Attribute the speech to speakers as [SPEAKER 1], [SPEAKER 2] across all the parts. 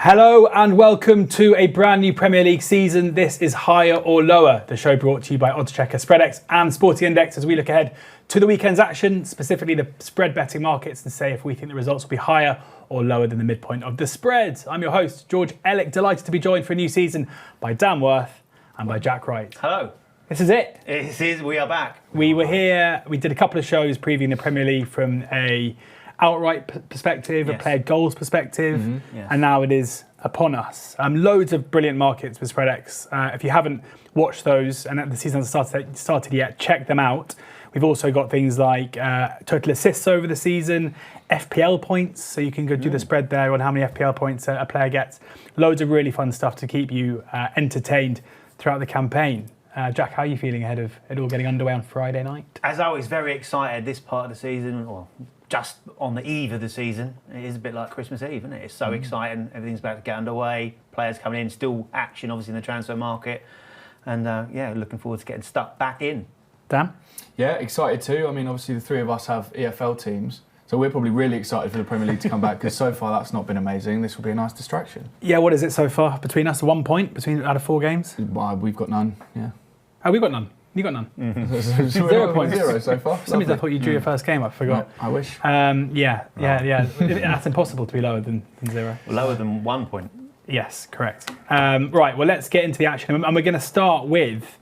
[SPEAKER 1] Hello and welcome to a brand new Premier League season. This is Higher or Lower, the show brought to you by oddschecker, SpreadX and Sporting Index as we look ahead to the weekend's action, specifically the spread betting markets, and say if we think the results will be higher or lower than the midpoint of the spread. I'm your host, George Elek, delighted to be joined for a new season by Dan Worth and by Jack Wright.
[SPEAKER 2] Hello.
[SPEAKER 1] This is it.
[SPEAKER 2] It is, we are back.
[SPEAKER 1] We were here, we did a couple of shows previewing the Premier League from a outright perspective,
[SPEAKER 2] yes.
[SPEAKER 1] a player goals perspective,
[SPEAKER 2] yes.
[SPEAKER 1] and now it is upon us. Loads of brilliant markets with SpreadX. If you haven't watched those and the season hasn't started yet, check them out. We've also got things like total assists over the season, FPL points, so you can go do the spread there on how many FPL points a player gets. Loads of really fun stuff to keep you entertained throughout the campaign. Jack, how are you feeling ahead of it all getting underway on Friday night?
[SPEAKER 2] As always, very excited this part of the season, or just on the eve of the season. It is a bit like Christmas Eve, isn't it? It's so exciting. Everything's about to get underway. Players coming in, still action, obviously, in the transfer market. And looking forward to getting stuck back in.
[SPEAKER 1] Dan?
[SPEAKER 3] Yeah, excited too. I mean, obviously, the three of us have EFL teams. So we're probably really excited for the Premier League to come back because so far that's not been amazing. This will be a nice distraction.
[SPEAKER 1] Yeah, what is it so far between us? 1 point out of 4 games?
[SPEAKER 3] Well, we've got none, yeah.
[SPEAKER 1] Oh, we've got none. You got none.
[SPEAKER 3] So
[SPEAKER 1] 0 points.
[SPEAKER 3] 0 so far.
[SPEAKER 1] For some reason I thought you drew your first game. I forgot.
[SPEAKER 3] No, I wish.
[SPEAKER 1] Yeah. That's impossible to be lower than 0.
[SPEAKER 2] Lower than 1 point.
[SPEAKER 1] Yes, correct. Right, well, let's get into the action. And we're going to start with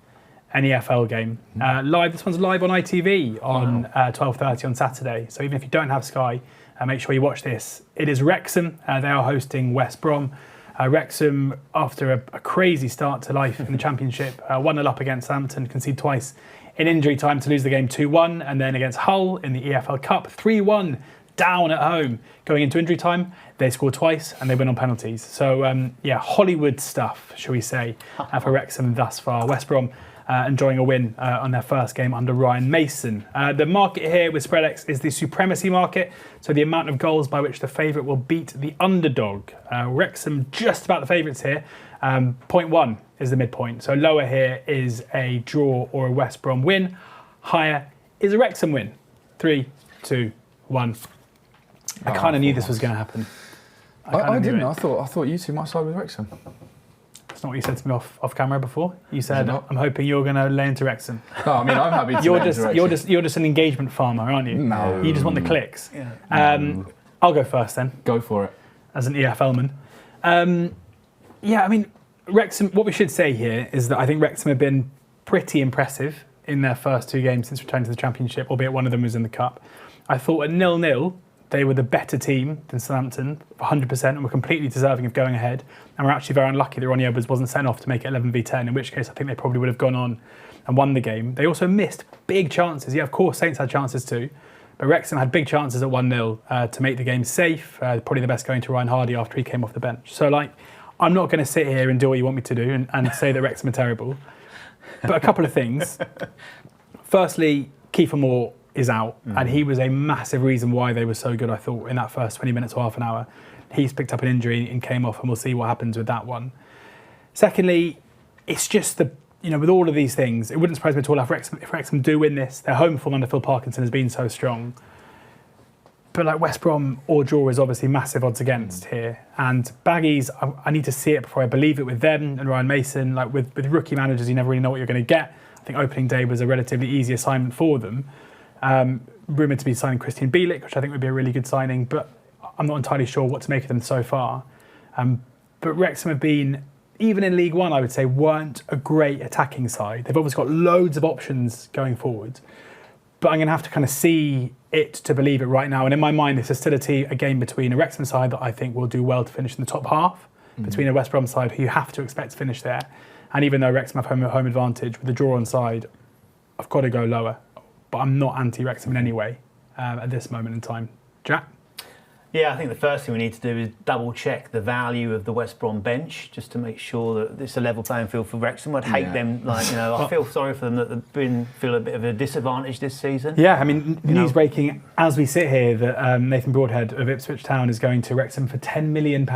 [SPEAKER 1] an EFL game. Live. This one's live on ITV on 12:30 on Saturday. So even if you don't have Sky, make sure you watch this. It is Wrexham. They are hosting West Brom. Wrexham, after a crazy start to life in the Championship, 1-0 up against Southampton, conceded twice in injury time to lose the game 2-1, and then against Hull in the EFL Cup, 3-1 down at home. Going into injury time, they scored twice and they win on penalties. So, Hollywood stuff, shall we say, for Wrexham thus far. West Brom enjoying a win on their first game under Ryan Mason. The market here with SpreadX is the supremacy market, so the amount of goals by which the favourite will beat the underdog. Wrexham just about the favourites here. 0.1 is the midpoint, so lower here is a draw or a West Brom win. Higher is a Wrexham win. 3, 2, 1. I kind of knew this was going to happen.
[SPEAKER 3] I didn't. I thought you two might side with Wrexham.
[SPEAKER 1] That's not what you said to me off camera before. You said, I'm hoping you're going to lay into Wrexham.
[SPEAKER 3] No, I mean, I'm happy to lay into Wrexham.
[SPEAKER 1] You're just an engagement farmer, aren't you?
[SPEAKER 3] No.
[SPEAKER 1] You just want the clicks.
[SPEAKER 3] Yeah.
[SPEAKER 1] I'll go first then.
[SPEAKER 3] Go for it.
[SPEAKER 1] As an EFL man. Wrexham, what we should say here is that I think Wrexham have been pretty impressive in their first 2 games since returning to the Championship, albeit one of them was in the Cup. I thought at 0-0, they were the better team than Southampton, 100%, and were completely deserving of going ahead. And were actually very unlucky that Ronnie Edwards wasn't sent off to make it 11v10, in which case I think they probably would have gone on and won the game. They also missed big chances. Yeah, of course, Saints had chances too, but Wrexham had big chances at 1-0 to make the game safe. Probably the best going to Ryan Hardy after he came off the bench. So, I'm not going to sit here and do what you want me to do and say that Wrexham are terrible. But a couple of things. Firstly, Kiefer Moore is out, and he was a massive reason why they were so good, I thought, in that first 20 minutes or half an hour. He's picked up an injury and came off, and we'll see what happens with that one. Secondly, it's just with all of these things, it wouldn't surprise me at all if Wrexham do win this. Their home form under Phil Parkinson has been so strong. But West Brom or draw is obviously massive odds against here. And Baggies, I need to see it before I believe it with them and Ryan Mason. With rookie managers, you never really know what you're going to get. I think opening day was a relatively easy assignment for them. Rumoured to be signing Christian Bielik, which I think would be a really good signing, but I'm not entirely sure what to make of them so far. But Wrexham have been, even in League One, I would say, weren't a great attacking side. They've obviously got loads of options going forward, but I'm going to have to kind of see it to believe it right now. And in my mind, this is still a game between a Wrexham side that I think will do well to finish in the top half, between a West Brom side who you have to expect to finish there. And even though Wrexham have home advantage with the draw on side, I've got to go lower. But I'm not anti-Wrexham in any way at this moment in time. Jack?
[SPEAKER 2] Yeah, I think the first thing we need to do is double check the value of the West Brom bench, just to make sure that it's a level playing field for Wrexham. I'd hate them, I feel sorry for them that they've feel a bit of a disadvantage this season.
[SPEAKER 1] Yeah, I mean, news breaking as we sit here that Nathan Broadhead of Ipswich Town is going to Wrexham for £10 million.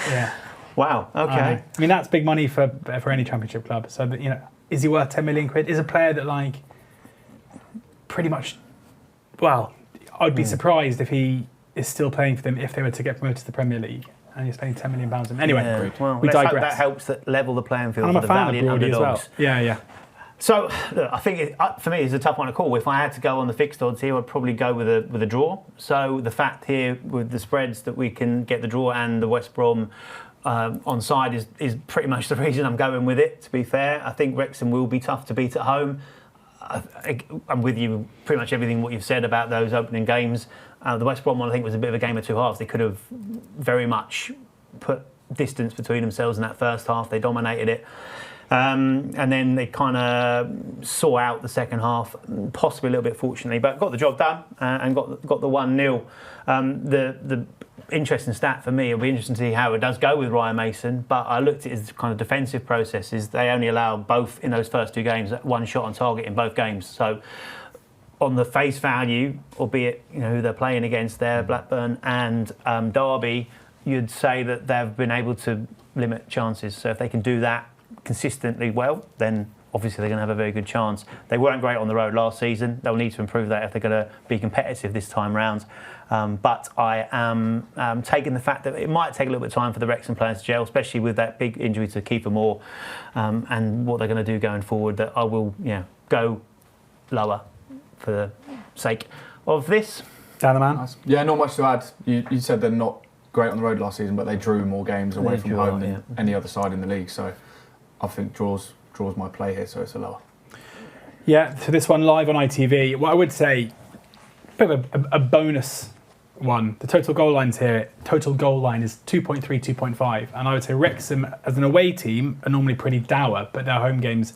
[SPEAKER 1] Yeah.
[SPEAKER 2] Wow, okay.
[SPEAKER 1] I mean, that's big money for any Championship club. So, is he worth 10 million quid? Is a player that pretty much, I'd be surprised if he is still playing for them if they were to get promoted to the Premier League, and you're spending £10 million on them. Anyway,
[SPEAKER 2] well,
[SPEAKER 1] we
[SPEAKER 2] let's hope
[SPEAKER 1] digress.
[SPEAKER 2] that helps level the playing field
[SPEAKER 1] And
[SPEAKER 2] for
[SPEAKER 1] I'm
[SPEAKER 2] the
[SPEAKER 1] a fan of
[SPEAKER 2] valiant
[SPEAKER 1] Brody as well.
[SPEAKER 2] underdogs.
[SPEAKER 1] Yeah.
[SPEAKER 2] So, look, I think for me it's a tough one to call. If I had to go on the fixed odds here, I'd probably go with a draw. So the fact here with the spreads that we can get the draw and the West Brom on side is pretty much the reason I'm going with it, to be fair. I think Wrexham will be tough to beat at home. I'm with you pretty much everything what you've said about those opening games. The West Brom one I think was a bit of a game of two halves. They could have very much put distance between themselves in that first half. They dominated it. And then they kind of saw out the second half, possibly a little bit fortunately, but got the job done and got the 1-0. The interesting stat for me, it'll be interesting to see how it does go with Ryan Mason, but I looked at his kind of defensive processes. They only allow both, in those first two games, one shot on target in both games. So on the face value, albeit who they're playing against there, Blackburn and Derby, you'd say that they've been able to limit chances. So if they can do that consistently well, then obviously they're going to have a very good chance. They weren't great on the road last season. They'll need to improve that if they're going to be competitive this time round. But I am taking the fact that it might take a little bit of time for the Wrexham players to gel, especially with that big injury to Kiefer Moore and what they're going to do going forward, that I will go lower for the sake of this.
[SPEAKER 1] Dan the man.
[SPEAKER 3] Nice. Yeah, not much to add. You said they're not great on the road last season, but they drew more games away from home than any other side in the league. So I think draws my play here, so it's a lower.
[SPEAKER 1] Yeah, so this one live on ITV. What I would say, a bit of a bonus one. The total goal line is 2.3, 2.5. And I would say Wrexham, as an away team, are normally pretty dour, but their home games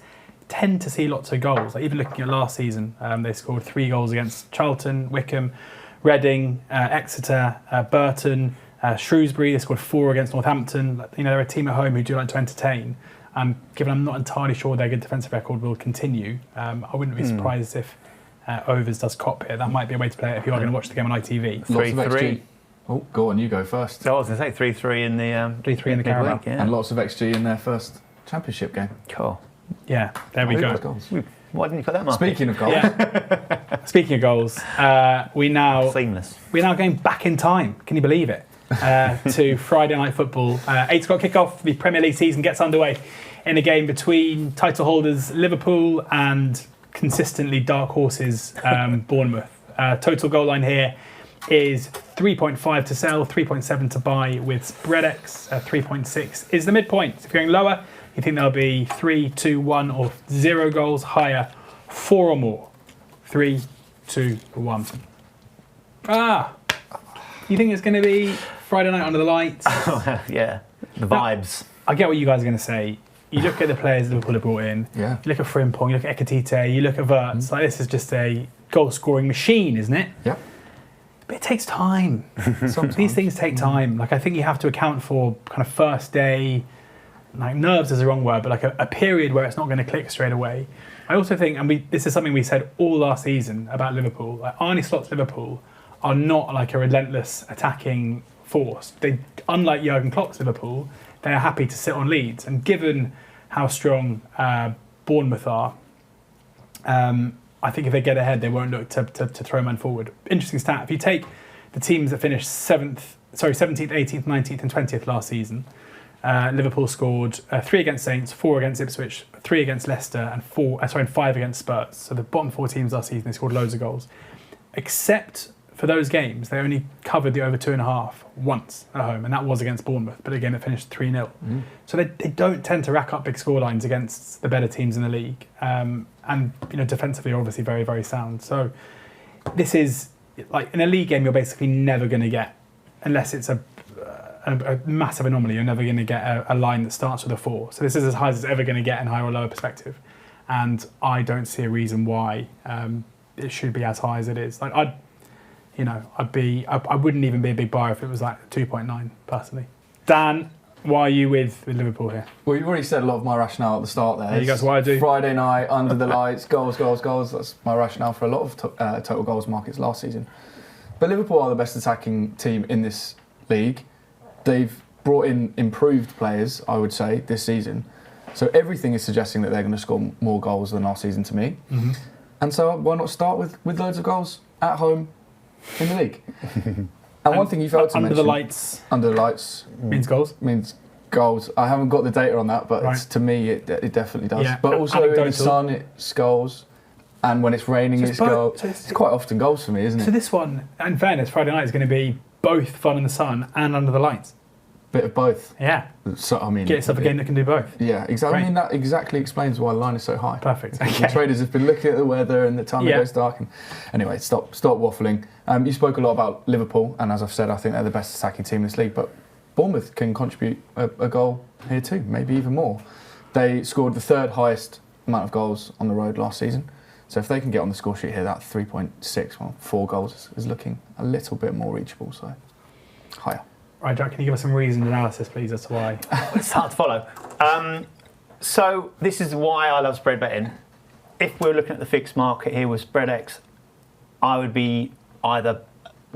[SPEAKER 1] tend to see lots of goals. Like even looking at last season, they scored 3 goals against Charlton, Wickham, Reading, Exeter, Burton, Shrewsbury. They scored 4 against Northampton. They're a team at home who do like to entertain. Given I'm not entirely sure their good defensive record will continue, I wouldn't be surprised if overs does cop here. That might be a way to play it if you are going to watch the game on ITV.
[SPEAKER 2] 3-3.
[SPEAKER 3] Oh, go on, you go first.
[SPEAKER 2] So I was going to say 3-3 in the
[SPEAKER 1] 3-3 in the Carabao,
[SPEAKER 2] yeah.
[SPEAKER 3] And lots of XG in their first championship game.
[SPEAKER 2] Cool.
[SPEAKER 1] Yeah, there we go.
[SPEAKER 3] Goals.
[SPEAKER 2] Why didn't you put that mark?
[SPEAKER 3] Speaking of goals,
[SPEAKER 1] Speaking of goals, we're now going back in time. Can you believe it? To Friday night football. 8 o'clock kickoff. The Premier League season gets underway in a game between title holders Liverpool and consistently dark horses Bournemouth. Total goal line here is 3.5 to sell, 3.7 to buy with spreadx. 3.6 is the midpoint. If you're going lower, you think there'll be 3, 2, 1 or 0 goals. Higher, 4 or more. 3, 2, 1. You think it's going to be Friday night under the lights?
[SPEAKER 2] Yeah, the vibes.
[SPEAKER 1] Now, I get what you guys are going to say. You look at the players Liverpool have brought in.
[SPEAKER 3] Yeah.
[SPEAKER 1] You look at Frimpong, you look at Ekatite, you look at Wirtz. Like, this is just a goal-scoring machine, isn't it?
[SPEAKER 3] Yeah.
[SPEAKER 1] But it takes time. These things take time. Like, I think you have to account for kind of first day, like nerves is the wrong word, but like a period where it's not going to click straight away. I also think, and this is something we said all last season about Liverpool, like Arne Slot's Liverpool are not like a relentless attacking force. They, unlike Jurgen Klopp's Liverpool, they are happy to sit on leads. And given how strong Bournemouth are, I think if they get ahead, they won't look to throw men forward. Interesting stat. If you take the teams that finished 17th, 18th, 19th and 20th last season, Liverpool scored 3 against Saints, 4 against Ipswich, 3 against Leicester, and 5 against Spurs. So the bottom 4 teams last season, they scored loads of goals. Except for those games, they only covered the over 2.5 once at home, and that was against Bournemouth. But again, it finished 3-0. So they don't tend to rack up big scorelines against the better teams in the league. And defensively, are obviously very, very sound. So this is like in a league game, you're basically never going to get, unless it's a massive anomaly, you're never going to get a line that starts with a 4. So this is as high as it's ever going to get in higher or lower perspective. And I don't see a reason why it should be as high as it is. Like I wouldn't even be a big buyer if it was like 2.9 personally. Dan, why are you with Liverpool here?
[SPEAKER 3] Well, you've already said a lot of my rationale at the start there.
[SPEAKER 1] You guys, what I do?
[SPEAKER 3] Friday night, under the lights, goals. That's my rationale for a lot of total goals markets last season. But Liverpool are the best attacking team in this league. They've brought in improved players, I would say, this season. So everything is suggesting that they're going to score more goals than last season to me. Mm-hmm. And so why not start with loads of goals at home in the league? And one thing you failed to
[SPEAKER 1] under
[SPEAKER 3] mention...
[SPEAKER 1] Under the lights
[SPEAKER 3] Under the lights...
[SPEAKER 1] means goals?
[SPEAKER 3] Means goals. I haven't got the data on that, but
[SPEAKER 1] Right.
[SPEAKER 3] to me, it definitely does.
[SPEAKER 1] Yeah.
[SPEAKER 3] But also in
[SPEAKER 1] Anecdotal.
[SPEAKER 3] the sun, it's goals. And when it's raining, it's goals. It's quite often goals for me, isn't it?
[SPEAKER 1] So this one, in fairness, Friday night is going to be both fun in the sun and under the lights.
[SPEAKER 3] Bit of both.
[SPEAKER 1] Yeah.
[SPEAKER 3] So I mean,
[SPEAKER 1] Get yourself a game that can do both.
[SPEAKER 3] Yeah, exactly.
[SPEAKER 1] Great.
[SPEAKER 3] I mean, that exactly explains why the line is so high.
[SPEAKER 1] Perfect.
[SPEAKER 3] The
[SPEAKER 1] Okay.
[SPEAKER 3] traders have been looking at the weather and the time it
[SPEAKER 1] Yeah.
[SPEAKER 3] goes dark. And anyway, stop waffling. You spoke a lot about Liverpool, and as I've said, I think they're the best attacking team in this league. But Bournemouth can contribute a goal here too, maybe even more. They scored the third highest amount of goals on the road last season. So if they can get on the score sheet here, that 3.6, well, 4 goals is looking a little bit more reachable. So higher.
[SPEAKER 1] Right, Jack, can you give us some reasoned analysis, please, as to why?
[SPEAKER 2] It's hard to follow. So this is why I love spread betting. If we're looking at the fixed market here with spread X, I would be either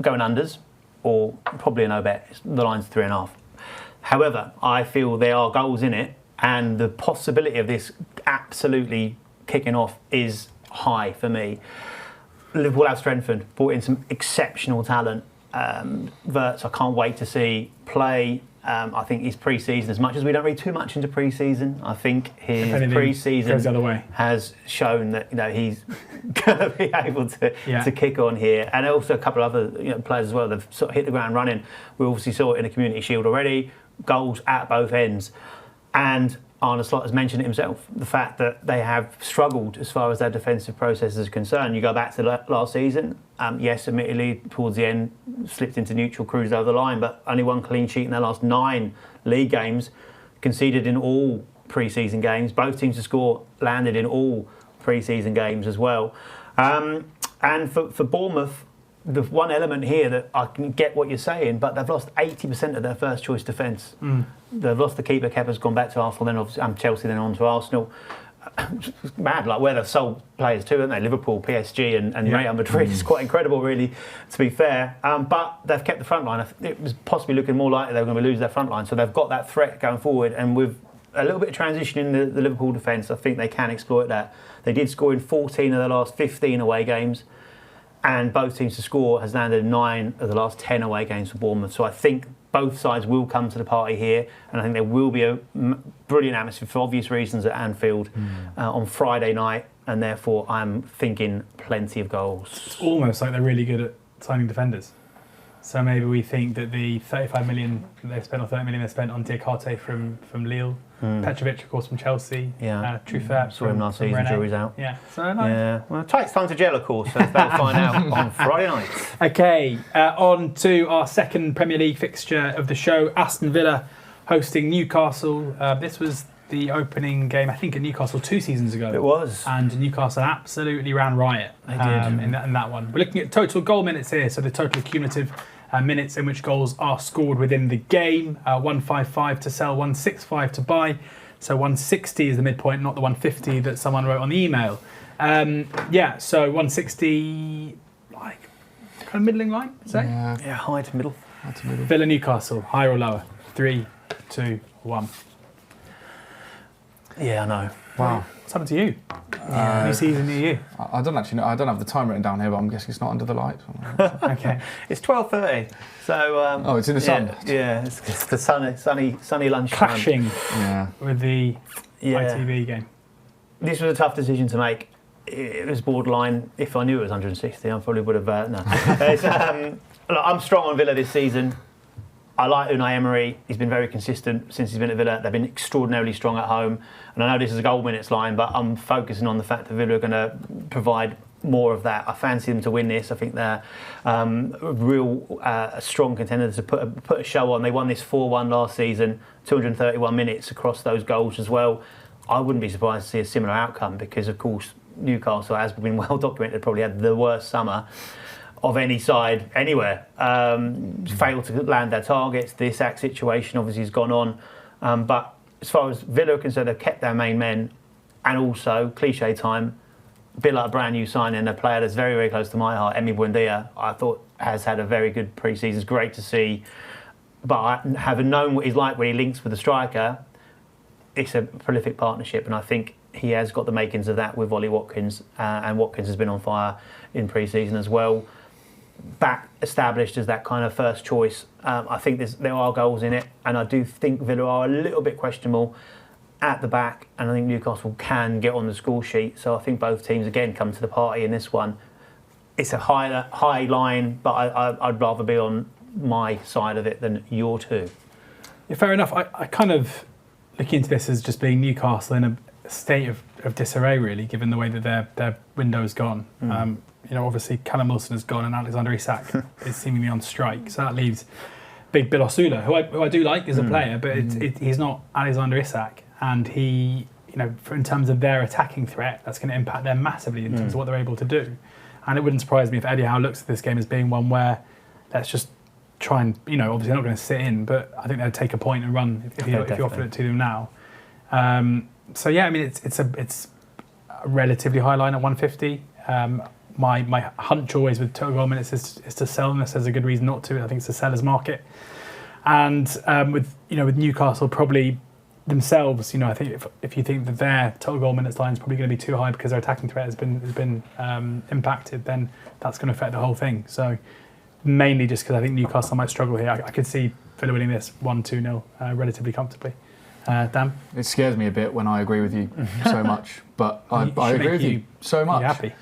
[SPEAKER 2] going unders or probably a no bet. The line's 3.5. However, I feel there are goals in it, and the possibility of this absolutely kicking off is high for me. Liverpool have strengthened, brought in some exceptional talent. Wirtz, I can't wait to see play. I think his pre-season, as much as we don't read too much into pre-season, I think his pre-season
[SPEAKER 1] goes the other way.
[SPEAKER 2] has shown that he's going to be able to kick on here, and also a couple of other players as well. They've sort of hit the ground running. We obviously saw it in the Community Shield already. Goals at both ends, and Arne Slot has mentioned it himself, the fact that they have struggled as far as their defensive process is concerned. You go back to last season, yes, admittedly, towards the end, slipped into neutral, cruised over the line, but only one clean sheet in their last 9 league games, conceded in all pre-season games. Both teams to score landed in all pre-season games as well. And for Bournemouth, the one element here that I can get what you're saying, but they've lost 80% of their first choice defence. They've lost the keeper. Kepa's gone back to Arsenal, then obviously Chelsea, then on to Arsenal. It's mad, like where they've sold players to, haven't they? Liverpool, PSG, and Real Madrid. It's quite incredible, really, to be fair. But they've kept the front line. It was possibly looking more likely they were going to lose their front line, so they've got that threat going forward. And with a little bit of transition in the Liverpool defence, I think they can exploit that. They did score in 14 of their last 15 away games. And both teams to score has landed 9 of the last 10 away games for Bournemouth. So I think both sides will come to the party here, and I think there will be a brilliant atmosphere for obvious reasons at Anfield on Friday night, and therefore I'm thinking plenty of goals.
[SPEAKER 1] It's almost like they're really good at signing defenders. So maybe we think that the 35 million they've spent, or 30 million they've spent on Diakate from Lille, Petrovic, of course, from Chelsea, Truffert
[SPEAKER 2] saw him last season,
[SPEAKER 1] Rennes.
[SPEAKER 2] jury's out.
[SPEAKER 1] Yeah, so nice.
[SPEAKER 2] Yeah, well, it takes time to gel, of course, so that'll find out on Friday night.
[SPEAKER 1] Okay, on to our second Premier League fixture of the show. Aston Villa hosting Newcastle. This was the opening game, I think, at Newcastle 2 seasons ago.
[SPEAKER 2] It was.
[SPEAKER 1] And Newcastle absolutely ran riot
[SPEAKER 2] They did.
[SPEAKER 1] in that one. We're looking at total goal minutes here, so the total cumulative minutes in which goals are scored within the game. 155 to sell, 165 to buy. So 160 is the midpoint, not the 150 that someone wrote on the email. So 160, like, kind of middling line, say?
[SPEAKER 2] Yeah, high to middle.
[SPEAKER 1] Villa Newcastle, higher or lower? 3, 2, 1.
[SPEAKER 2] Yeah, I know.
[SPEAKER 3] Wow.
[SPEAKER 1] What's happened to you? New season, new you.
[SPEAKER 3] I don't actually know. I don't have the time written down here, but I'm guessing it's not under the lights.
[SPEAKER 1] Okay.
[SPEAKER 2] It's 12:30, so...
[SPEAKER 3] It's in the sun.
[SPEAKER 2] Yeah, it's the sunny lunchtime.
[SPEAKER 1] Clashing with the ITV game.
[SPEAKER 2] This was a tough decision to make. It was borderline. If I knew it was 160, I probably would have... no. Look, I'm strong on Villa this season. I like Unai Emery. He's been very consistent since he's been at Villa. They've been extraordinarily strong at home. And I know this is a goal minutes line, but I'm focusing on the fact that Villa are going to provide more of that. I fancy them to win this. I think they're a real strong contender to put a show on. They won this 4-1 last season, 231 minutes across those goals as well. I wouldn't be surprised to see a similar outcome because, of course, Newcastle, as has been well documented, probably had the worst summer of any side anywhere. Failed to land their targets. The Isak situation obviously has gone on. But as far as Villa are concerned, they've kept their main men, and also, cliche time, a bit like a brand new signing, a player that's very, very close to my heart, Emi Buendia, I thought has had a very good pre-season. It's great to see. But having known what he's like when he links with a striker, it's a prolific partnership, and I think he has got the makings of that with Ollie Watkins, and Watkins has been on fire in pre-season as well. back established as that kind of first choice. I think there are goals in it, and I do think Villa are a little bit questionable at the back, and I think Newcastle can get on the score sheet. So I think both teams again come to the party in this one. It's a high line, but I'd rather be on my side of it than your two.
[SPEAKER 1] Yeah, fair enough. I kind of look into this as just being Newcastle in a state of disarray, really, given the way that their window's gone. Obviously Callum Wilson has gone and Alexander Isak is seemingly on strike, so that leaves big Bill Osula, who I do like as a player, but he's not Alexander Isak, and he, in terms of their attacking threat, that's going to impact them massively in terms of what they're able to do. And it wouldn't surprise me if Eddie Howe looks at this game as being one where let's just try and, obviously they're not going to sit in, but I think they'll take a point and run if you offer it to them now. It's a relatively high line at 150. My hunch always with total goal minutes is to sell unless there's a good reason not to. I think it's a seller's market. And with Newcastle probably themselves, I think if you think that their total goal minutes line is probably going to be too high because their attacking threat has been impacted, then that's going to affect the whole thing. So mainly just because I think Newcastle might struggle here. I could see Villa winning this 1-2-0 relatively comfortably. Dan? It
[SPEAKER 3] scares me a bit when I agree with you so much, but I agree with you so much.
[SPEAKER 1] Happy?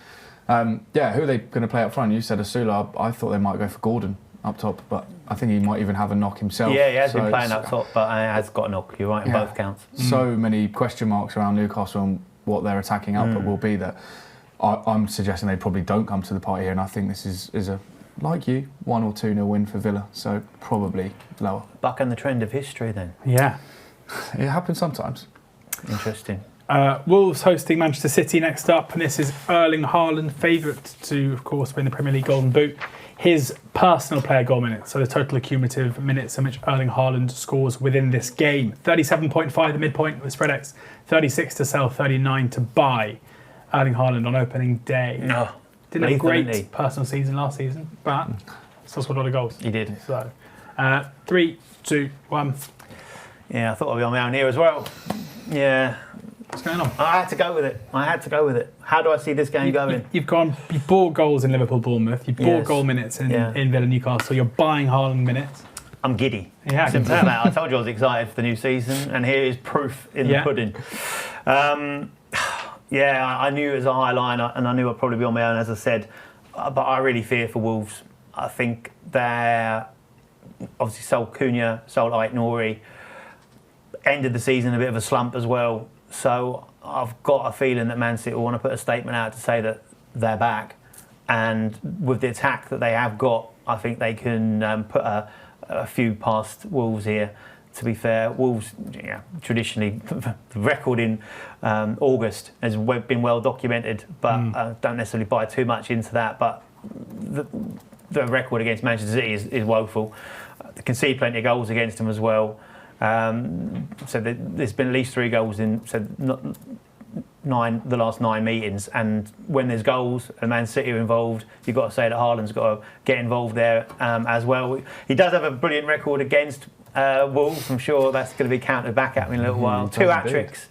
[SPEAKER 3] Who are they going to play up front? You said Asula. I thought they might go for Gordon up top, but I think he might even have a knock himself.
[SPEAKER 2] Yeah, he has been playing up top, but he has got a knock. You're right in both counts.
[SPEAKER 3] So many question marks around Newcastle and what their attacking output will be that I'm suggesting they probably don't come to the party here, and I think this is a, like you, 1 or 2-0 win for Villa, so probably lower.
[SPEAKER 2] Bucking the trend of history then.
[SPEAKER 1] Yeah.
[SPEAKER 3] It happens sometimes.
[SPEAKER 2] Interesting.
[SPEAKER 1] Wolves hosting Manchester City next up, and this is Erling Haaland, favourite to, of course, win the Premier League Golden Boot. His personal player goal minutes, so the total cumulative minutes in which Erling Haaland scores within this game. 37.5 the midpoint with spread X, 36 to sell, 39 to buy. Erling Haaland on opening day. Didn't have a great personal season last season, but still scored a lot of goals.
[SPEAKER 2] He did.
[SPEAKER 1] So, 3, 2, 1.
[SPEAKER 2] Yeah, I thought I'd be on my own here as well. Yeah.
[SPEAKER 1] What's going on?
[SPEAKER 2] I had to go with it. How do I see this game going?
[SPEAKER 1] You've bought goals in Liverpool, Bournemouth. You've bought goal minutes in Villa, Newcastle. You're buying Haaland minutes.
[SPEAKER 2] I'm giddy.
[SPEAKER 1] Yeah,
[SPEAKER 2] simple as that. I told you I was excited for the new season, and here is proof in the pudding. I knew it was a high line, and I knew I'd probably be on my own, as I said. But I really fear for Wolves. I think they're obviously sold Cunha, sold Ait-Nouri. Ended the season in a bit of a slump as well. So I've got a feeling that Man City will want to put a statement out to say that they're back. And with the attack that they have got, I think they can put a few past Wolves here. To be fair, Wolves, traditionally, the record in August has been well documented, but don't necessarily buy too much into that. But the record against Manchester City is woeful. They concede plenty of goals against them as well. So there's been at least 3 goals in the last 9 meetings, and when there's goals and Man City are involved, you've got to say that Haaland's got to get involved there as well. He does have a brilliant record against Wolves. I'm sure that's going to be counted back at me in a little while. 2 hat-tricks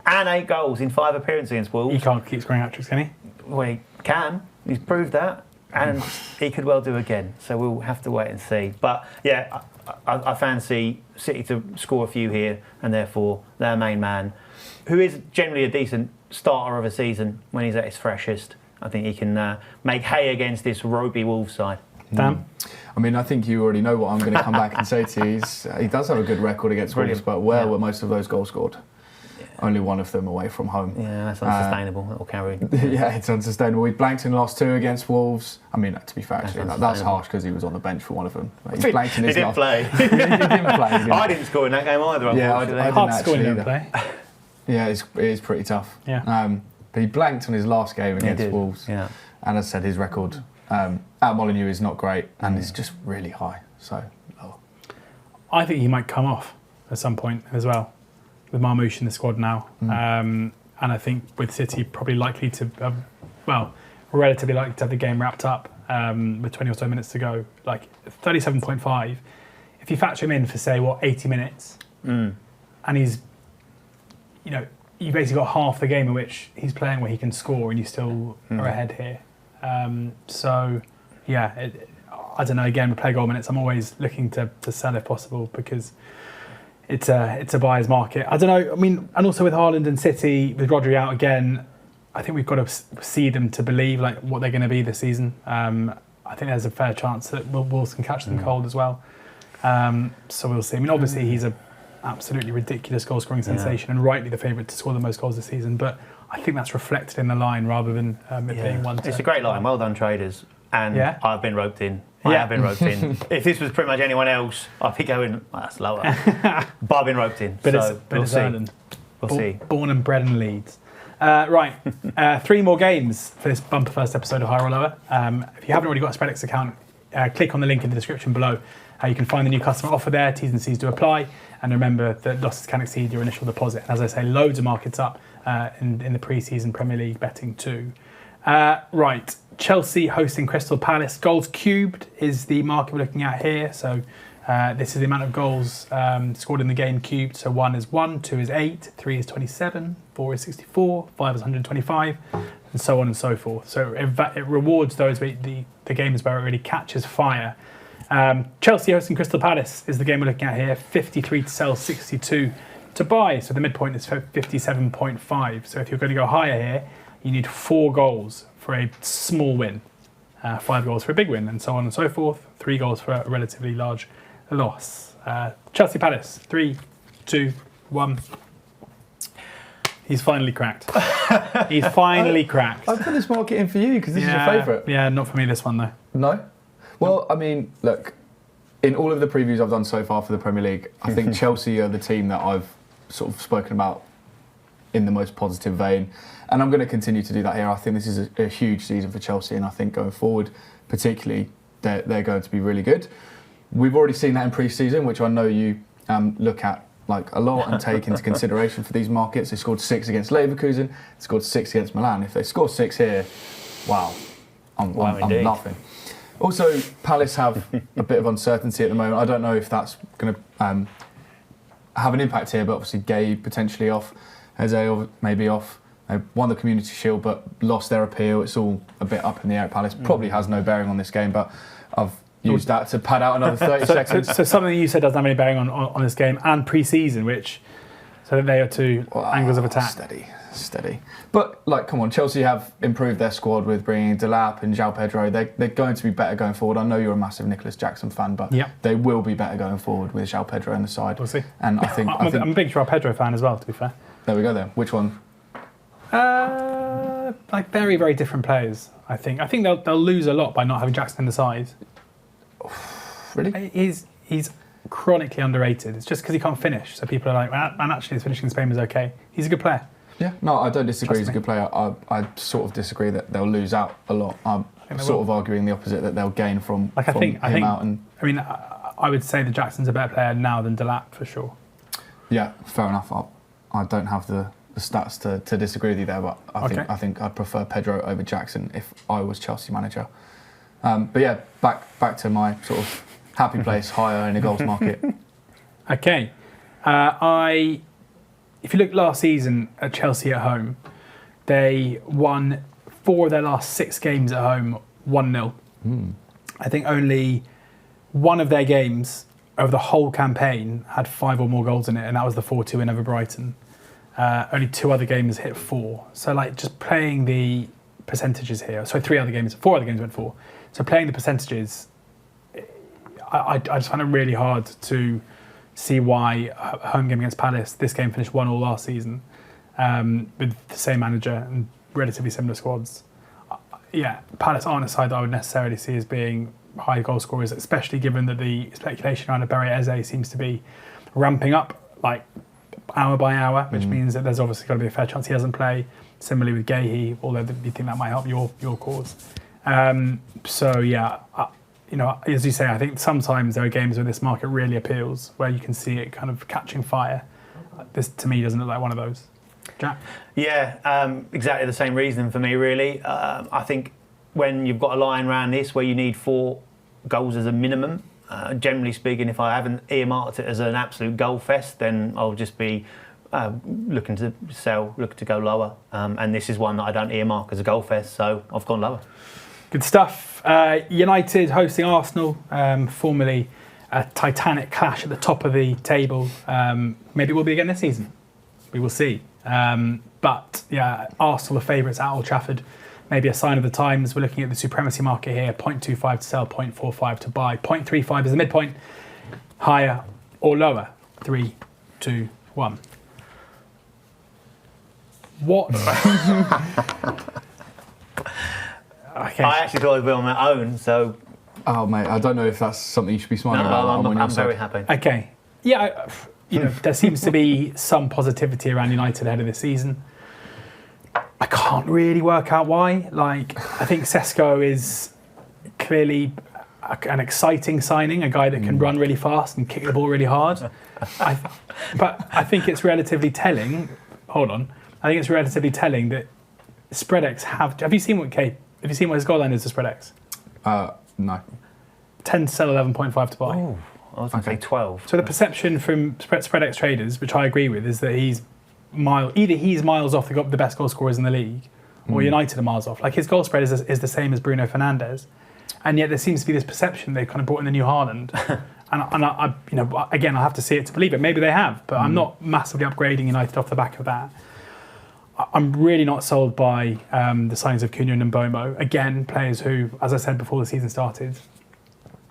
[SPEAKER 2] and 8 goals in 5 appearances against Wolves.
[SPEAKER 1] He can't keep scoring hat-tricks, can he?
[SPEAKER 2] Well, he can. He's proved that, and he could well do again. So we'll have to wait and see. But yeah, I fancy City to score a few here, and therefore their main man, who is generally a decent starter of a season when he's at his freshest. I think he can make hay against this ropey Wolves side.
[SPEAKER 1] Dan?
[SPEAKER 3] I mean, I think you already know what I'm going to come back and say to you. He does have a good record against Wolves, but where were most of those goals scored? Only one of them away from home.
[SPEAKER 2] Yeah, that's unsustainable. That'll carry.
[SPEAKER 3] Yeah, it's unsustainable. He blanked in the last 2 against Wolves. I mean, to be fair, actually, that's harsh because he was on the bench for one of them. He blanked in his
[SPEAKER 2] didn't play.
[SPEAKER 3] He didn't play.
[SPEAKER 2] I didn't score in that game either.
[SPEAKER 3] Yeah, I didn't
[SPEAKER 1] hard
[SPEAKER 3] actually
[SPEAKER 1] scoring play.
[SPEAKER 3] Yeah, it is pretty tough.
[SPEAKER 1] Yeah.
[SPEAKER 3] But he blanked on his last game against Wolves.
[SPEAKER 2] Yeah.
[SPEAKER 3] And as I said, his record at Molineux is not great, and it's just really high. So lower.
[SPEAKER 1] I think he might come off at some point as well, with Marmoush in the squad now. And I think with City probably likely to relatively likely to have the game wrapped up with 20 or so minutes to go. Like 37.5. If you factor him in for, say, 80 minutes, and he's, you've basically got half the game in which he's playing where he can score and you still are ahead here. So, I don't know. Again, with play goal minutes, I'm always looking to sell if possible because it's a buyer's market. I don't know. I mean, and also with Haaland and City, with Rodri out again, I think we've got to see them to believe like what they're going to be this season. I think there's a fair chance that Wolves can catch them cold as well. So we'll see. I mean, obviously he's a absolutely ridiculous goal scoring sensation and rightly the favourite to score the most goals this season. But I think that's reflected in the line rather than it being one.
[SPEAKER 2] It's a great line. Well done, traders. And I've been roped in. I
[SPEAKER 1] Yeah.
[SPEAKER 2] have been roped in. If this was pretty much anyone else, I'd be going, that's lower. But I've been roped in.
[SPEAKER 1] But
[SPEAKER 2] so we'll
[SPEAKER 1] it's
[SPEAKER 2] see.
[SPEAKER 1] Ireland.
[SPEAKER 2] We'll see.
[SPEAKER 1] Born and bred in Leeds. Right, 3 more games for this bumper first episode of Higher or Lower. If you haven't already got a Spreadex account, click on the link in the description below. You can find the new customer offer there. T's and C's do apply. And remember that losses can exceed your initial deposit. And as I say, loads of markets up in the pre-season Premier League betting too. Right, Chelsea hosting Crystal Palace. Goals cubed is the market we're looking at here. So this is the amount of goals scored in the game cubed. So 1 is 1, 2 is 8, 3 is 27, 4 is 64, 5 is 125, and so on and so forth. So it rewards those the games where it really catches fire. Chelsea hosting Crystal Palace is the game we're looking at here. 53 to sell, 62 to buy. So the midpoint is 57.5. So if you're going to go higher here, you need 4 goals for a small win, 5 goals for a big win, and so on and so forth. 3 goals for a relatively large loss. Chelsea Palace, 3, 2, 1. He's finally cracked. He's finally cracked.
[SPEAKER 3] I put this market in for you because this is your favourite.
[SPEAKER 1] Yeah, not for me this one though.
[SPEAKER 3] No? Well, I mean, look, in all of the previews I've done so far for the Premier League, I think Chelsea are the team that I've sort of spoken about in the most positive vein. And I'm going to continue to do that here. I think this is a huge season for Chelsea, and I think going forward, particularly, they're going to be really good. We've already seen that in pre-season, which I know you look at like a lot and take into consideration for these markets. They scored 6 against Leverkusen, scored 6 against Milan. If they score 6 here, wow, I'm laughing. Also, Palace have a bit of uncertainty at the moment. I don't know if that's going to have an impact here, but obviously Gay potentially off, Jose maybe off. They won the Community Shield but lost their appeal. It's all a bit up in the air at Palace. Probably has no bearing on this game, but I've used that to pad out another 30 seconds.
[SPEAKER 1] So something you said doesn't have any bearing on this game and pre-season, so they are 2 angles of attack.
[SPEAKER 3] Steady. But, come on, Chelsea have improved their squad with bringing Delap and João Pedro. They're going to be better going forward. I know you're a massive Nicholas Jackson fan, but they will be better going forward with João Pedro in the side.
[SPEAKER 1] We'll see.
[SPEAKER 3] And I think
[SPEAKER 1] I'm a big João Pedro fan as well, to be fair.
[SPEAKER 3] There we go then. Which one?
[SPEAKER 1] Very, very different players, I think. I think they'll lose a lot by not having Jackson in the side.
[SPEAKER 3] Really?
[SPEAKER 1] He's chronically underrated. It's just because he can't finish. So people are like, man, actually his finishing in Spain was okay. He's a good player.
[SPEAKER 3] Yeah, no, I don't disagree. He's a good player. I sort of disagree that they'll lose out a lot. I'm sort of arguing the opposite, that they'll gain from him out. And
[SPEAKER 1] I mean, I would say that Jackson's a better player now than Delap for sure.
[SPEAKER 3] Yeah, fair enough. I don't have the stats to disagree with you there, but I think I'd prefer Pedro over Jackson if I was Chelsea manager. But yeah, back to my sort of happy place, higher in the goals market.
[SPEAKER 1] Okay, if you look last season at Chelsea at home, they won 4 of their last 6 games at home 1-0. I think only one of their games over the whole campaign had 5 or more goals in it, and that was the 4-2 win over Brighton. Only 2 other games hit 4. So just playing the percentages here. So 4 other games went 4. So playing the percentages, I just find it really hard to see why a home game against Palace, this game finished 1-1 last season, with the same manager and relatively similar squads. Palace aren't a side that I would necessarily see as being high goal scorers, especially given that the speculation around Barry Eze seems to be ramping up hour by hour, which means that there's obviously got to be a fair chance he doesn't play. Similarly with Gahey, although you think that might help your cause. As you say, I think sometimes there are games where this market really appeals, where you can see it kind of catching fire. This, to me, doesn't look like one of those. Jack?
[SPEAKER 2] Yeah, exactly the same reason for me, really. I think when you've got a line around this where you need 4 goals as a minimum, generally speaking, if I haven't earmarked it as an absolute goal fest, then I'll just be looking to sell, looking to go lower. And this is one that I don't earmark as a goal fest, so I've gone lower.
[SPEAKER 1] Good stuff. United hosting Arsenal, formerly a titanic clash at the top of the table. Maybe it will be again this season. We will see. But yeah, Arsenal are favourites at Old Trafford. Maybe a sign of the times. We're looking at the supremacy market here. 0.25 to sell, 0.45 to buy. 0.35 is the midpoint. Higher or lower? 3, 2, 1. What? Okay.
[SPEAKER 2] I actually thought I'd be on my own, so...
[SPEAKER 3] Oh, mate, I don't know if that's something you should be smiling about.
[SPEAKER 2] I'm very happy.
[SPEAKER 1] Okay. Yeah, there seems to be some positivity around United ahead of this season. I can't really work out why. I think Sesko is clearly an exciting signing, a guy that can run really fast and kick the ball really hard. But I think it's relatively telling. Hold on. I think it's relatively telling that Spreadex have you seen what his goal line is to Spreadex?
[SPEAKER 3] No.
[SPEAKER 1] 10 to sell, 11.5 to buy.
[SPEAKER 2] Oh, I was going to say 12.
[SPEAKER 1] So the perception from Spreadex traders, which I agree with, is that he's miles off the best goal scorers in the league, or United are miles off. His goal spread is the same as Bruno Fernandes, and yet there seems to be this perception they've kind of brought in the new Haaland. and I again, I have to see it to believe it. Maybe they have, but I'm not massively upgrading United off the back of that. I'm really not sold by the signings of Cunha and Mbomo. Again, players who, as I said before the season started,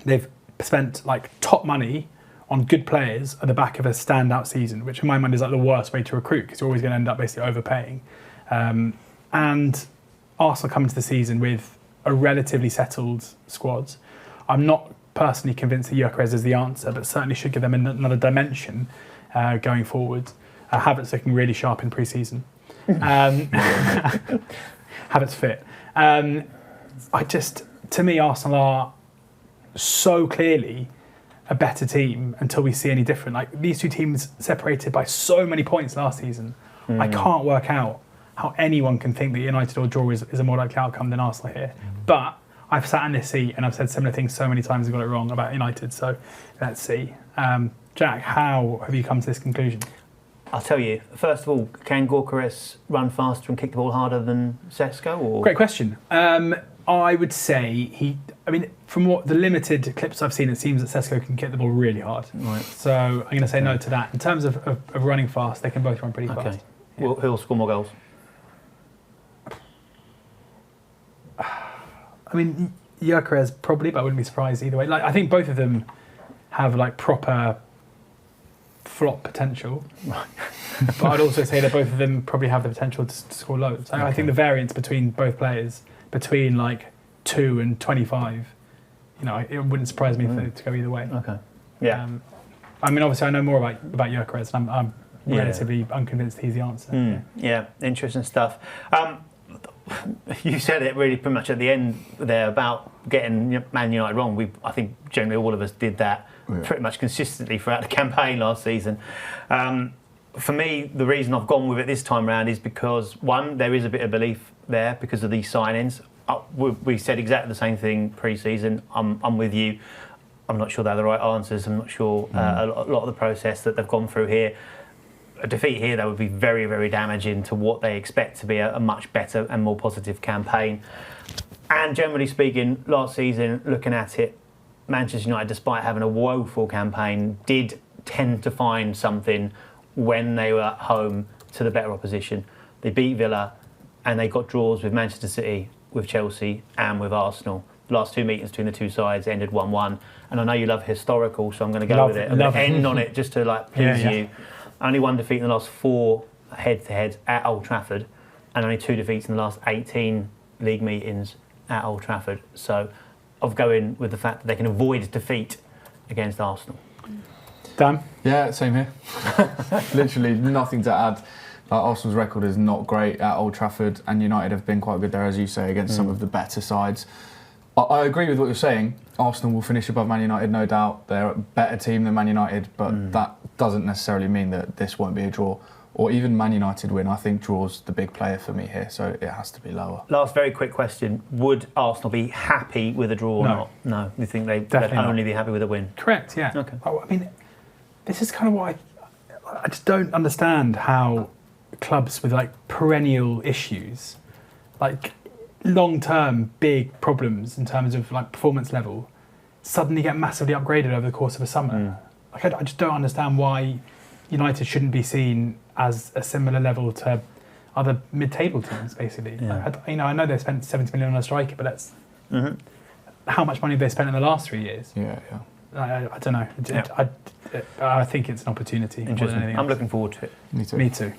[SPEAKER 1] they've spent top money on good players at the back of a standout season, which in my mind is the worst way to recruit because you're always going to end up basically overpaying. And Arsenal come into the season with a relatively settled squad. I'm not personally convinced that Gyökeres is the answer, but certainly should give them another dimension going forward. Havertz looking really sharp in pre-season. Havertz fit. To me, Arsenal are so clearly a better team until we see any different. These two teams separated by so many points last season. I can't work out how anyone can think that United or draw is a more likely outcome than Arsenal here. But I've sat in this seat and I've said similar things so many times and got it wrong about United. So let's see. Jack, how have you come to this conclusion?
[SPEAKER 2] I'll tell you. First of all, can Gyökeres run faster and kick the ball harder than Sesko? Or?
[SPEAKER 1] Great question. I would say from what the limited clips I've seen, it seems that Sesko can kick the ball really hard.
[SPEAKER 2] Right.
[SPEAKER 1] So I'm going to say no to that. In terms of running fast, they can both run pretty fast.
[SPEAKER 2] Yeah. Who'll score more goals?
[SPEAKER 1] Gyökeres probably, but I wouldn't be surprised either way. I think both of them have proper flop potential. But I'd also say that both of them probably have the potential to score loads. I think the variance between both players, between 2 and 25, it wouldn't surprise me to go either way.
[SPEAKER 2] Okay. Yeah.
[SPEAKER 1] Obviously I know more about Gyökeres, and I'm relatively unconvinced he's the answer.
[SPEAKER 2] Yeah, interesting stuff. You said it really pretty much at the end there about getting Man United wrong. I think generally all of us did that pretty much consistently throughout the campaign last season. For me, the reason I've gone with it this time round is because, one, there is a bit of belief there because of these signings. We said exactly the same thing pre-season. I'm with you. I'm not sure they're the right answers. I'm not sure a lot of the process that they've gone through here. A defeat here, that would be very, very damaging to what they expect to be a much better and more positive campaign. And generally speaking, last season, looking at it, Manchester United, despite having a woeful campaign, did tend to find something when they were at home to the better opposition. They beat Villa and they got draws with Manchester City, with Chelsea and with Arsenal. The last two meetings between the two sides ended 1-1. And I know you love historical, so I'm going to go with it. I'm going to end on it just to please you. Only one defeat in the last 4 head-to-heads at Old Trafford, and only 2 defeats in the last 18 league meetings at Old Trafford. So I've going with the fact that they can avoid defeat against Arsenal.
[SPEAKER 1] Dan?
[SPEAKER 3] Yeah, same here. Literally nothing to add. Arsenal's record is not great at Old Trafford, and United have been quite good there, as you say, against some of the better sides. I agree with what you're saying. Arsenal will finish above Man United, no doubt. They're a better team than Man United, but that doesn't necessarily mean that this won't be a draw. Or even Man United win. I think draw's the big player for me here, so it has to be lower.
[SPEAKER 2] Last very quick question. Would Arsenal be happy with a draw or not? No. You think they'd only be happy with a win?
[SPEAKER 1] Correct, yeah.
[SPEAKER 2] Okay.
[SPEAKER 1] This is kind of why I just don't understand how clubs with perennial issues, long-term big problems in terms of like performance level suddenly get massively upgraded over the course of a summer. Like I just don't understand why United shouldn't be seen as a similar level to other mid-table teams, basically.
[SPEAKER 2] Yeah.
[SPEAKER 1] I know they spent 70 million on a striker, but that's how much money have they spent in the last 3 years?
[SPEAKER 3] Yeah.
[SPEAKER 1] I don't know. I think it's an opportunity.
[SPEAKER 2] Interesting. I'm looking forward to it.
[SPEAKER 1] Me too.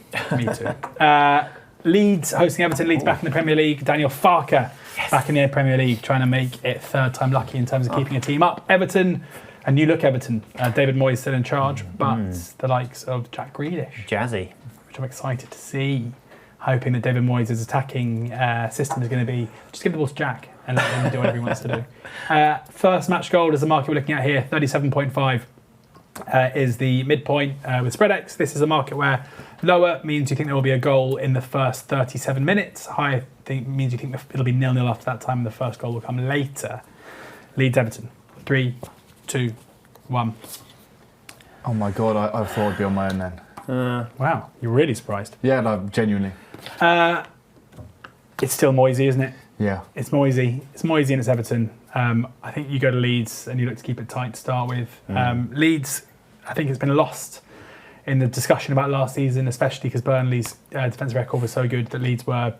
[SPEAKER 1] Leeds hosting Everton. Leeds back in the Premier League. Daniel Farke back in the Premier League, trying to make it third time lucky in terms of keeping a team up. Everton, a new look Everton. David Moyes still in charge, but the likes of Jack Grealish,
[SPEAKER 2] Jazzy,
[SPEAKER 1] which I'm excited to see. Hoping that David Moyes' attacking system is going to be just give the ball to Jack and let him do whatever he wants to do. First match goal is the market we're looking at here, 37.5 is the midpoint with SpreadX. This is a market where lower means you think there will be a goal in the first 37 minutes. High means you think it'll be 0-0 after that time and the first goal will come later. Leeds Everton. 3, 2, 1.
[SPEAKER 3] Oh my God, I thought I'd be on my own then.
[SPEAKER 1] Wow, you're really surprised.
[SPEAKER 3] Yeah, no, genuinely.
[SPEAKER 1] It's still Moisey, isn't it?
[SPEAKER 3] Yeah.
[SPEAKER 1] It's Moisey. It's Moisey and it's Everton. I think you go to Leeds and you look to keep it tight to start with. Leeds, I think it's been lost in the discussion about last season, especially because Burnley's defensive record was so good that Leeds were,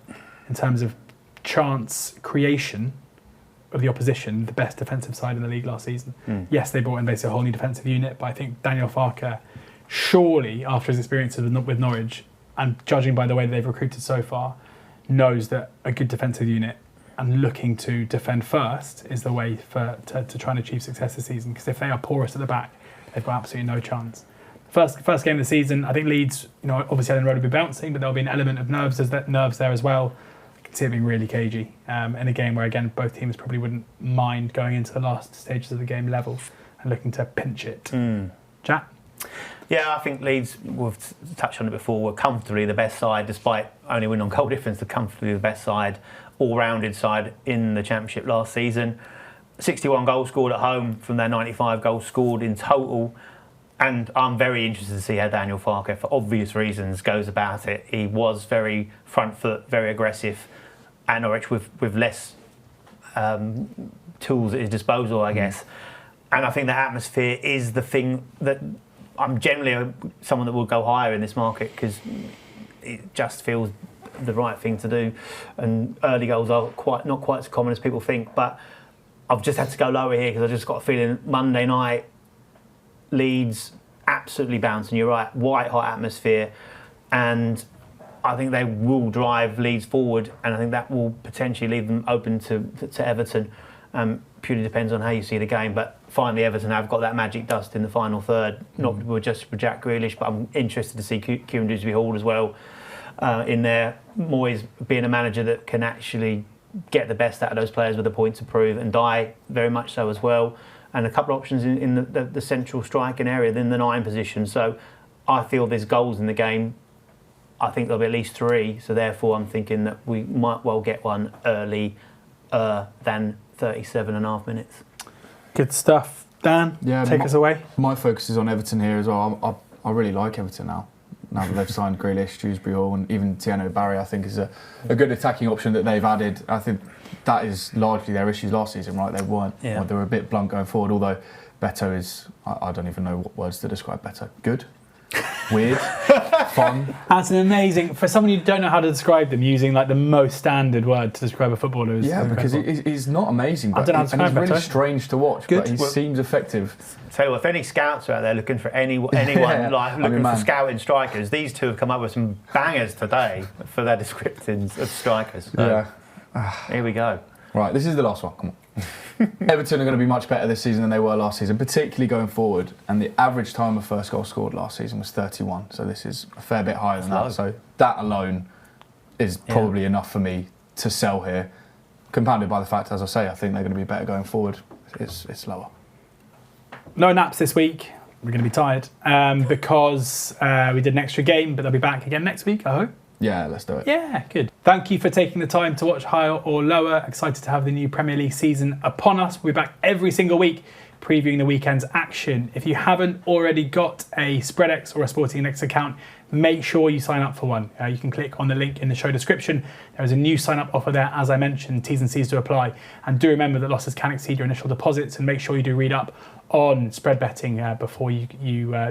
[SPEAKER 1] in terms of chance creation of the opposition, the best defensive side in the league last season. Yes, they brought in basically a whole new defensive unit, but I think Daniel Farke, surely after his experiences with Norwich, and judging by the way that they've recruited so far, knows that a good defensive unit and looking to defend first is the way to try and achieve success this season. Because if they are porous at the back, they've got absolutely no chance. First game of the season, I think Leeds, obviously Ellen Road will be bouncing, but there'll be an element of nerves there as well. I can see it being really cagey in a game where, again, both teams probably wouldn't mind going into the last stages of the game level and looking to pinch it. Jack?
[SPEAKER 2] Yeah, I think Leeds, we've touched on it before, were comfortably the best side, despite only winning on goal difference, they're comfortably the best side, all-rounded side in the Championship last season. 61 goals scored at home from their 95 goals scored in total. And I'm very interested to see how Daniel Farke, for obvious reasons, goes about it. He was very front foot, very aggressive at Norwich with less tools at his disposal, I guess. And I think the atmosphere is the thing that I'm generally someone that will go higher in this market because it just feels the right thing to do. And early goals are not quite as common as people think. But I've just had to go lower here because I just got a feeling Monday night, Leeds absolutely bouncing. You're right, white hot atmosphere, and I think they will drive Leeds forward, and I think that will potentially leave them open to Everton. Purely depends on how you see the game, but finally Everton have got that magic dust in the final third, not just for Jack Grealish, but I'm interested to see Kieran Dewsbury-Hall as well in there. Moyes being a manager that can actually get the best out of those players with a point to prove, and Die very much so as well. And a couple of options in the central striking area, then the 9 position. So I feel there's goals in the game. I think there'll be at least 3. So therefore, I'm thinking that we might well get one early than 37.5 minutes.
[SPEAKER 1] Good stuff. Dan, take us away.
[SPEAKER 3] My focus is on Everton here as well. I really like Everton now that they've signed Grealish, Dewsbury-Hall, and even Tiano Barry, I think is a good attacking option that they've added. I think that is largely their issues last season, right? They weren't. Yeah. They were a bit blunt going forward, although Beto is, I don't even know what words to describe Beto. Good? Weird? Fun?
[SPEAKER 1] That's an amazing, for someone you don't know how to describe them, using like the most standard word to describe a footballer is
[SPEAKER 3] because he's not amazing, but and he's really strange to watch, but he seems effective.
[SPEAKER 2] So if any scouts are out there looking for anyone looking for scouting strikers, these two have come up with some bangers today for their descriptions of strikers. So here we go.
[SPEAKER 3] Right, this is the last one. Come on. Everton are going to be much better this season than they were last season, particularly going forward. And the average time of first goal scored last season was 31. So this is a fair bit higher than that. So that alone is probably enough for me to sell here. Compounded by the fact, as I say, I think they're going to be better going forward. It's lower.
[SPEAKER 1] No naps this week. We're going to be tired because we did an extra game, but they'll be back again next week, I hope.
[SPEAKER 3] Yeah, let's do it.
[SPEAKER 1] Yeah, good. Thank you for taking the time to watch Higher or Lower. Excited to have the new Premier League season upon us. We'll be back every single week previewing the weekend's action. If you haven't already got a SpreadX or a Sporting Index account, make sure you sign up for one. You can click on the link in the show description. There is a new sign-up offer there, as I mentioned, T's and C's to apply. And do remember that losses can exceed your initial deposits, and make sure you do read up on spread betting before you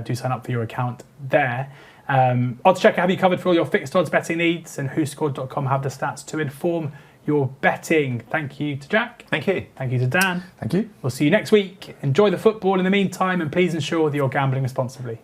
[SPEAKER 1] do sign up for your account there. Oddschecker have you covered for all your fixed odds betting needs, and whoscored.com have the stats to inform your betting. Thank you to Jack.
[SPEAKER 2] Thank you.
[SPEAKER 1] Thank you to Dan.
[SPEAKER 3] Thank you.
[SPEAKER 1] We'll see you next week. Enjoy the football in the meantime, and please ensure that you're gambling responsibly.